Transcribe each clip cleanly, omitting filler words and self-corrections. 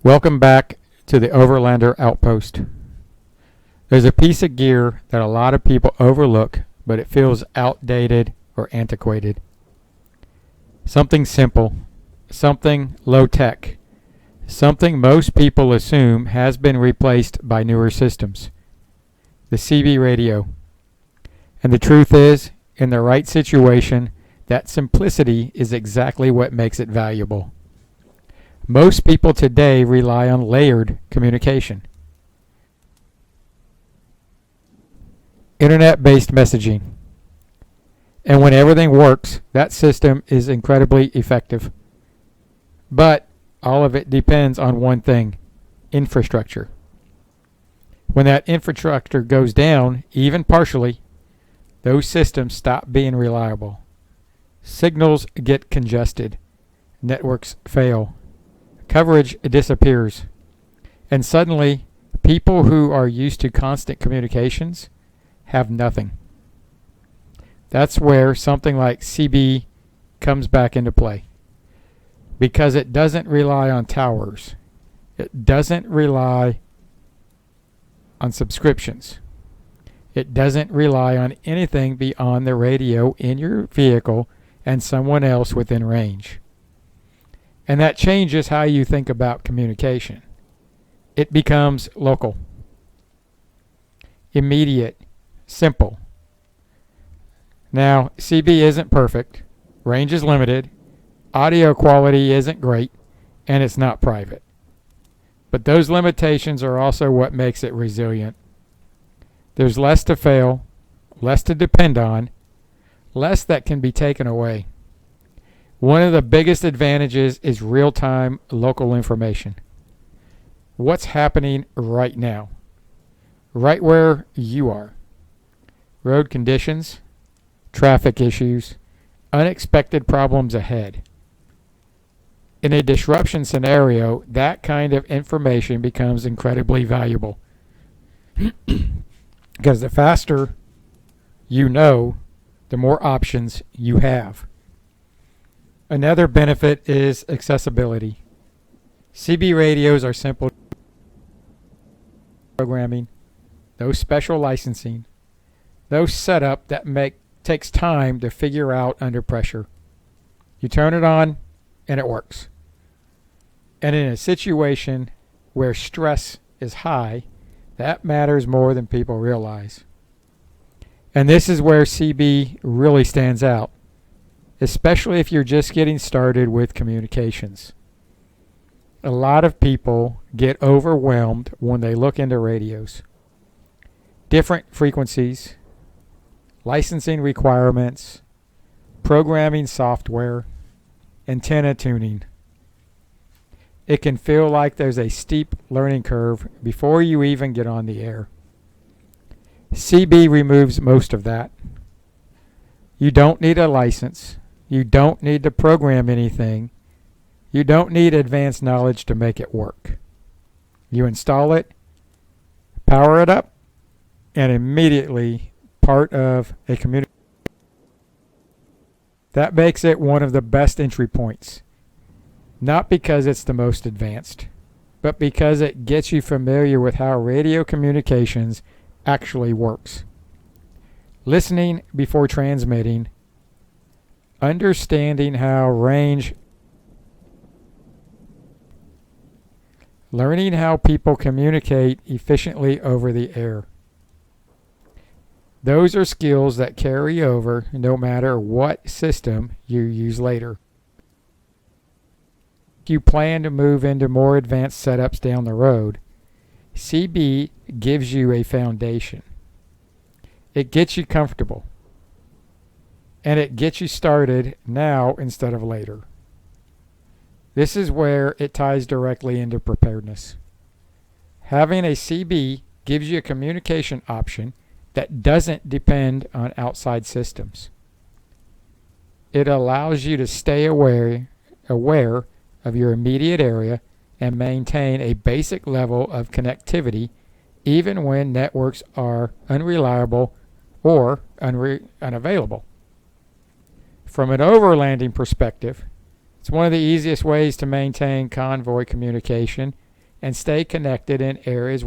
Welcome back to the Overlander Outpost. There's a piece of gear that a lot of people overlook, but it feels outdated or antiquated. Something simple, something low-tech, something most people assume has been replaced by newer systems. The CB radio. And the truth is, in the right situation, that simplicity is exactly what makes it valuable. Most people today rely on layered communication. Internet-based messaging. And when everything works, that system is incredibly effective. But all of it depends on one thing: infrastructure. When that infrastructure goes down, even partially, those systems stop being reliable. Signals get congested. Networks fail. Coverage disappears. And suddenly, people who are used to constant communications have nothing. That's where something like CB comes back into play. Because it doesn't rely on towers. It doesn't rely on subscriptions. It doesn't rely on anything beyond the radio in your vehicle and someone else within range. And that changes how you think about communication. It becomes local, immediate, simple. Now, CB isn't perfect, range is limited, audio quality isn't great, and it's not private. But those limitations are also what makes it resilient. There's less to fail, less to depend on, less that can be taken away. One of the biggest advantages is real-time local information. What's happening right now? Right where you are. Road conditions, traffic issues, unexpected problems ahead. In a disruption scenario, that kind of information becomes incredibly valuable. Because the faster you know, the more options you have. Another benefit is accessibility. CB radios are simple programming, no special licensing, no setup that takes time to figure out under pressure. You turn it on and it works. And in a situation where stress is high, that matters more than people realize. And this is where CB really stands out, especially if you're just getting started with communications. A lot of people get overwhelmed when they look into radios. Different frequencies, licensing requirements, programming software, antenna tuning. It can feel like there's a steep learning curve before you even get on the air. CB removes most of that. You don't need a license. You don't need to program anything. You don't need advanced knowledge to make it work. You install it, power it up, and immediately part of a community. That makes it one of the best entry points. Not because it's the most advanced, but because it gets you familiar with how radio communications actually works. Listening before transmitting, understanding how range, learning how people communicate efficiently over the air. Those are skills that carry over no matter what system you use later. If you plan to move into more advanced setups down the road, CB gives you a foundation. It gets you comfortable. And it gets you started now instead of later. This is where it ties directly into preparedness. Having a CB gives you a communication option that doesn't depend on outside systems. It allows you to stay aware of your immediate area and maintain a basic level of connectivity even when networks are unreliable or unavailable. From an overlanding perspective, it's one of the easiest ways to maintain convoy communication and stay connected in areas.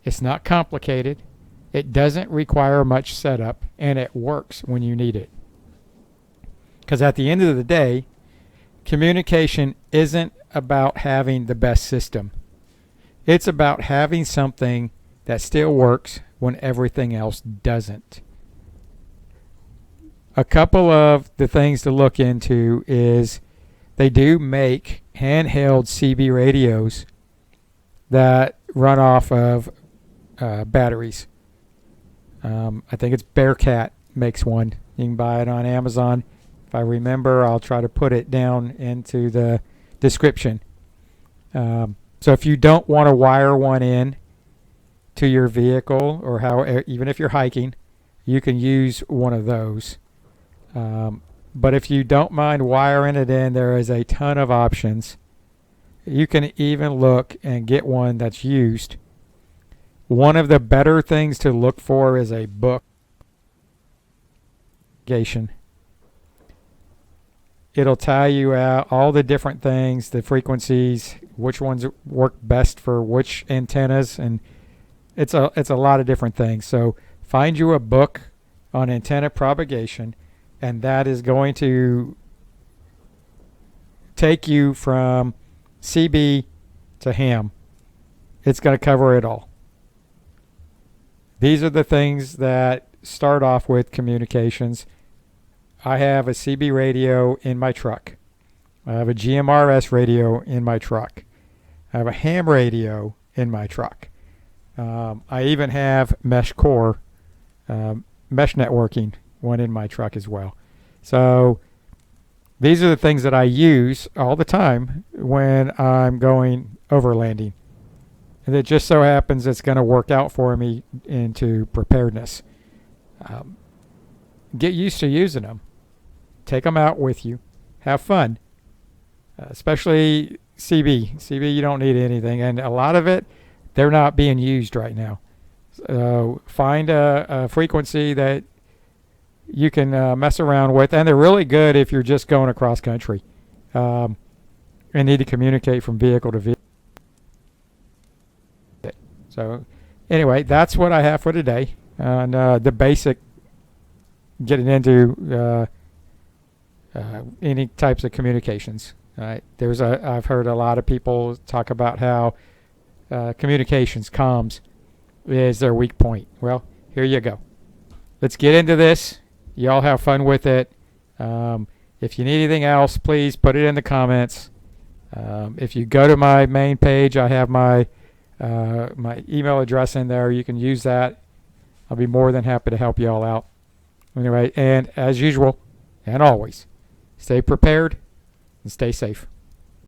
It's not complicated. It doesn't require much setup, and it works when you need it. Because at the end of the day, communication isn't about having the best system. It's about having something that still works when everything else doesn't. A couple of the things to look into is they do make handheld CB radios that run off of batteries. I think it's Bearcat makes one. You can buy it on Amazon. If I remember, I'll try to put it down into the description. So if you don't want to wire one in to your vehicle, or even if you're hiking, you can use one of those. But if you don't mind wiring it in, there is a ton of options. You can even look and get one that's used. One of the better things to look for is a book. It'll tell you out all the different things, the frequencies, which ones work best for which antennas, and it's a lot of different things. So find you a book on antenna propagation, and that is going to take you from CB to ham. It's going to cover it all. These are the things that start off with communications. I have a CB radio in my truck. I have a GMRS radio in my truck. I have a ham radio in my truck. I even have mesh core, mesh networking one in my truck as well. So these are the things that I use all the time when I'm going overlanding. And it just so happens it's going to work out for me into preparedness. Get used to using them. Take them out with you. Have fun. Especially CB. CB, you don't need anything. And a lot of it, they're not being used right now. Find a frequency that you can mess around with. And they're really good if you're just going across country and need to communicate from vehicle to vehicle. So anyway, that's what I have for today. And the basic, getting into any types of communications. Right? I've heard a lot of people talk about how communications, comms, is their weak point. Well, here you go. Let's get into this. Y'all have fun with it. If you need anything else, please put it in the comments. If you go to my main page, I have my email address in there. You can use that. I'll be more than happy to help you all out. Anyway, and as usual, and always, stay prepared and stay safe.